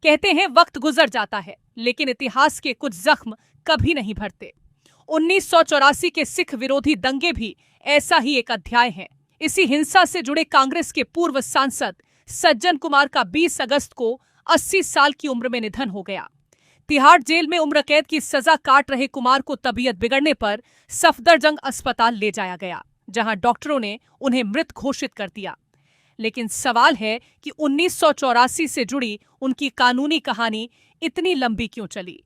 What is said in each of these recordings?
कहते हैं वक्त गुजर जाता है, लेकिन इतिहास के कुछ जख्म कभी नहीं भरते। 1984 के सिख विरोधी दंगे भी ऐसा ही एक अध्याय है। इसी हिंसा से जुड़े कांग्रेस के पूर्व सांसद सज्जन कुमार का 20 अगस्त को 80 साल की उम्र में निधन हो गया। तिहाड़ जेल में उम्र कैद की सजा काट रहे कुमार को तबीयत बिगड़ने पर सफदरजंग अस्पताल ले जाया गया, जहां डॉक्टरों ने उन्हें मृत घोषित कर दिया। लेकिन सवाल है कि 1984 से जुड़ी उनकी कानूनी कहानी इतनी लंबी क्यों चली?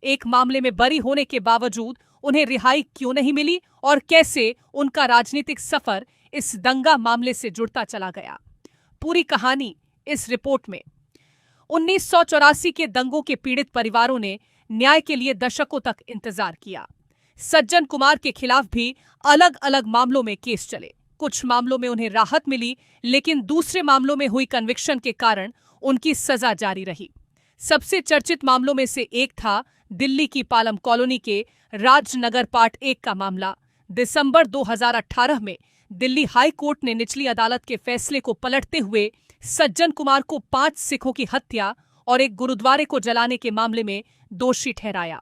एक मामले में बरी होने के बावजूद उन्हें रिहाई क्यों नहीं मिली और कैसे उनका राजनीतिक सफर इस दंगा मामले से जुड़ता चला गया? पूरी कहानी इस रिपोर्ट में। 1984 के दंगों के पीड़ित परिवारों ने न्याय के लिए दशकों तक इंतजार किया। सज्जन कुमार के खिलाफ भी अलग अलग मामलों में केस चले। कुछ मामलों में उन्हें राहत मिली, लेकिन दूसरे मामलों में हुई कन्विक्शन के कारण उनकी सजा जारी रही। सबसे चर्चित मामलों में से एक था दिल्ली की पालम कॉलोनी के राजनगर पार्ट 1 का मामला। दिसंबर 2018 में दिल्ली हाई कोर्ट ने निचली अदालत के फैसले को पलटते हुए सज्जन कुमार को 5 सिखों की हत्या और एक गुरुद्वारे को जलाने के मामले में दोषी ठहराया।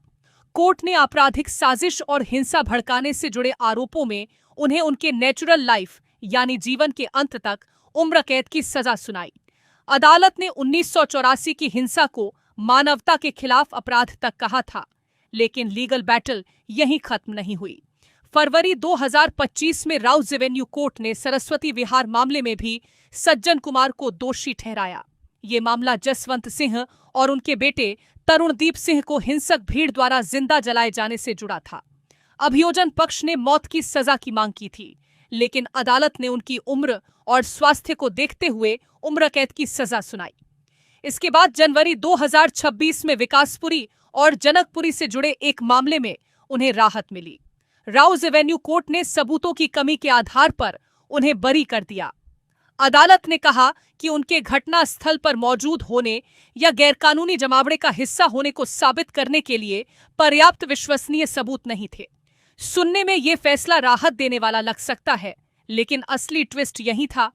कोर्ट ने आपराधिक साजिश और हिंसा भड़काने से जुड़े आरोपों में उन्हें उनके नेचुरल लाइफ यानी जीवन के अंत तक उम्र कैद की सजा सुनाई। अदालत ने 1984 की हिंसा को मानवता के खिलाफ अपराध तक कहा था, लेकिन लीगल बैटल यहीं खत्म नहीं हुई। फरवरी 2025 में राउज एवेन्यू कोर्ट ने सरस्वती विहार मामले में भी सज्जन कुमार को दोषी ठहराया। ये मामला जसवंत सिंह और उनके बेटे तरुणदीप सिंह को हिंसक भीड़ द्वारा जिंदा जलाए जाने से जुड़ा था। अभियोजन पक्ष ने मौत की सजा की मांग की थी, लेकिन अदालत ने उनकी उम्र और स्वास्थ्य को देखते हुए उम्र कैद की सजा सुनाई। इसके बाद जनवरी 2026 में विकासपुरी और जनकपुरी से जुड़े एक मामले में उन्हें राहत मिली। राउज एवेन्यू कोर्ट ने सबूतों की कमी के आधार पर उन्हें बरी कर दिया। अदालत ने कहा कि उनके घटना स्थल पर मौजूद होने या गैरकानूनी जमावड़े का हिस्सा होने को साबित करने के लिए पर्याप्त विश्वसनीय सबूत नहीं थे। सुनने में यह फैसला राहत देने वाला लग सकता है, लेकिन असली ट्विस्ट यही था।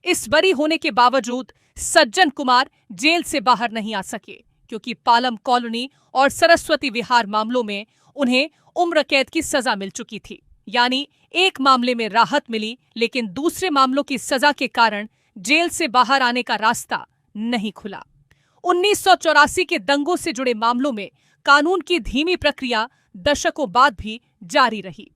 इस बरी होने के बावजूद सज्जन कुमार जेल से बाहर नहीं आ सके, क्योंकि पालम कॉलोनी और सरस्वती विहार मामलों में उन्हें उम्र कैद की सजा मिल चुकी थी। यानी एक मामले में राहत मिली, लेकिन दूसरे मामलों की सजा के कारण जेल से बाहर आने का रास्ता नहीं खुला। 1984 के दंगों से जुड़े मामलों में कानून की धीमी प्रक्रिया दशकों बाद भी जारी रही।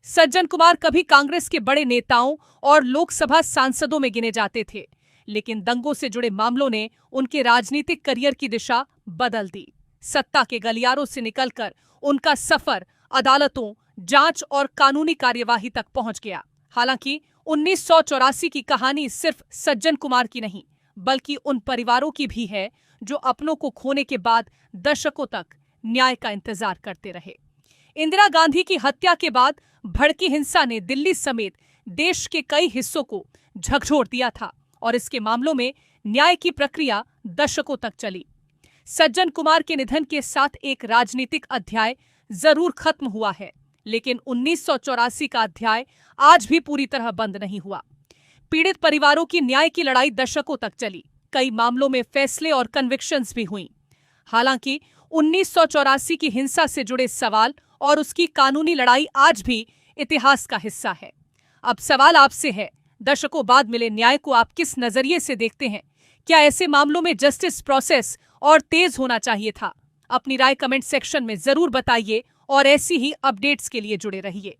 सज्जन कुमार कभी कांग्रेस के बड़े नेताओं और लोकसभा सांसदों में गिने जाते थे, लेकिन दंगों से जुड़े मामलों ने उनके राजनीतिक करियर की दिशा बदल दी। सत्ता के गलियारों से निकलकर उनका सफर अदालतों, जांच और कानूनी कार्यवाही तक पहुंच गया। हालांकि 1984 की कहानी सिर्फ सज्जन कुमार की नहीं, बल्कि उन परिवारों की भी है जो अपनों को खोने के बाद दशकों तक न्याय का इंतजार करते रहे। इंदिरा गांधी की हत्या के बाद भड़की हिंसा ने दिल्ली समेत देश के कई हिस्सों को झकझोर दिया था और इसके मामलों में न्याय की प्रक्रिया दशकों तक चली। सज्जन कुमार के निधन के साथ एक राजनीतिक अध्याय जरूर खत्म हुआ है, लेकिन 1984 का अध्याय आज भी पूरी तरह बंद नहीं हुआ। पीड़ित परिवारों की न्याय की लड़ाई दशकों तक चली। कई मामलों में फैसले और कन्विक्शंस भी हुई। हालांकि 1984 की हिंसा से जुड़े सवाल और उसकी कानूनी लड़ाई आज भी इतिहास का हिस्सा है। अब सवाल आपसे है, दशकों बाद मिले न्याय को आप किस नजरिए से देखते हैं? क्या ऐसे मामलों में जस्टिस प्रोसेस और तेज होना चाहिए था? अपनी राय कमेंट सेक्शन में जरूर बताइए और ऐसी ही अपडेट्स के लिए जुड़े रहिए।